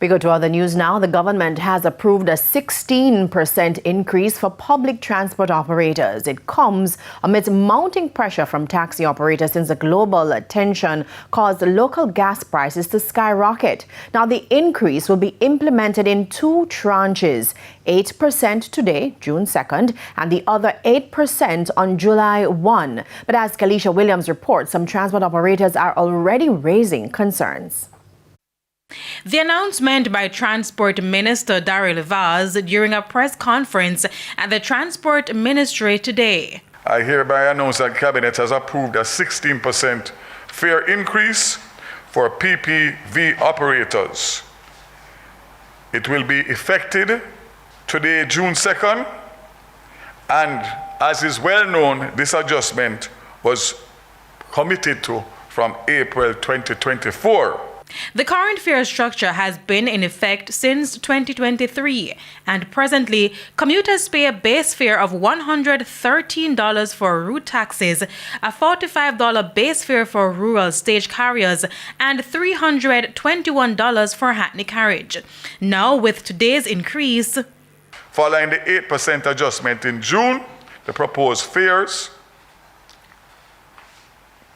We go to other news now. The government has approved a 16% increase for public transport operators. It comes amidst mounting pressure from taxi operators since the global tension caused local gas prices to skyrocket. Now, the increase will be implemented in two tranches, 8% today, June 2nd, and the other 8% on July 1. But as Kalisha Williams reports, some transport operators are already raising concerns. The announcement by Transport Minister Daryl Vaz during a press conference at the Transport Ministry today. I hereby announce that Cabinet has approved a 16% fare increase for PPV operators. It will be effected today, June 2nd, and as is well known, this adjustment was committed to from April 2024. The current fare structure has been in effect since 2023, and presently, commuters pay a base fare of $113 for route taxis, a $45 base fare for rural stage carriers, and $321 for hackney carriage. Now, with today's increase, following the 8% adjustment in June, the proposed fares,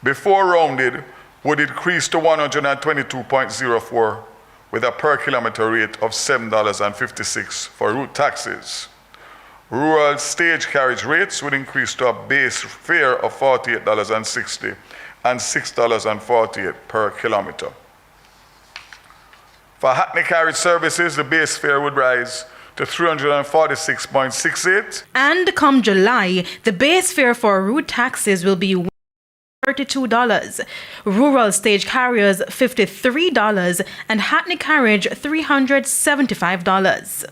before rounded, would increase to $122.04 with a per kilometer rate of $7.56 for route taxis. Rural stage carriage rates would increase to a base fare of $48.60 and $6.48 per kilometer. For hackney carriage services, the base fare would rise to $346.68. And come July, the base fare for route taxis will be $32, rural stage carriers $53, and hackney carriage $375.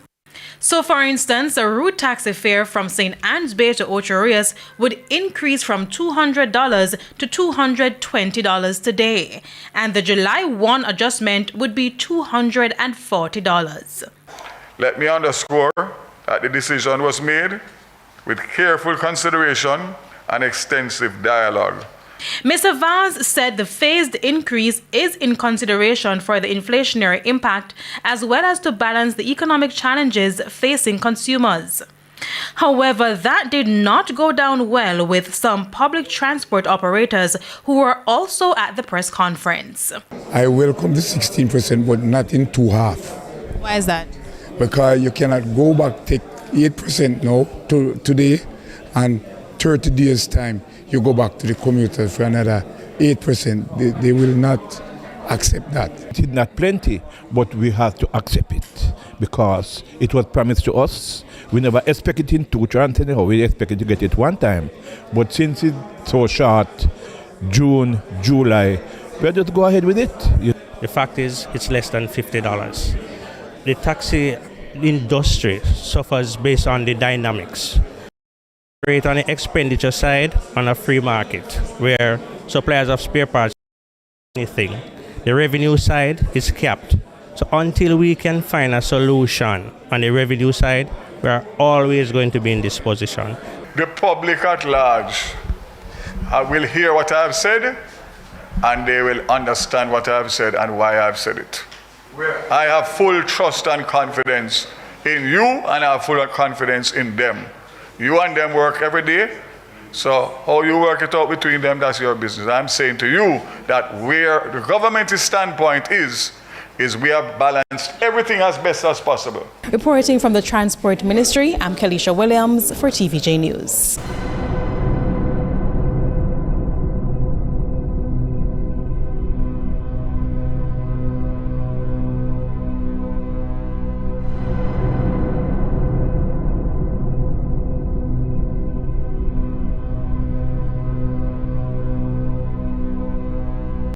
So, for instance, a route taxi fare from St. Anne's Bay to Ocho Rios would increase from $200 to $220 today, and the July 1 adjustment would be $240. Let me underscore that the decision was made with careful consideration and extensive dialogue. Mr. Vaz said the phased increase is in consideration for the inflationary impact as well as to balance the economic challenges facing consumers. However, that did not go down well with some public transport operators who were also at the press conference. I welcome the 16%, but not in two half. Why is that? Because you cannot go back, take 8% now to today, and 30 days time you go back to the commuters for another 8%. They will not accept that. It is not plenty, but we have to accept it because it was promised to us. We never expected it in two tranches anyhow. We expected to get it one time. But since it's so short, June, July, we'll just go ahead with it. The fact is, it's less than $50. The taxi industry suffers based on the dynamics. Rate on the expenditure side on a free market where suppliers of spare parts anything. The revenue side is capped. So until we can find a solution on the revenue side, we are always going to be in this position. The public at large will hear what I have said, and they will understand what I have said and why I have said it. I have full trust and confidence in you, and I have full confidence in them. You and them work every day, so how you work it out between them, that's your business. I'm saying to you that where the government's standpoint is we have balanced everything as best as possible. Reporting from the Transport Ministry, I'm Kalisha Williams for TVJ News.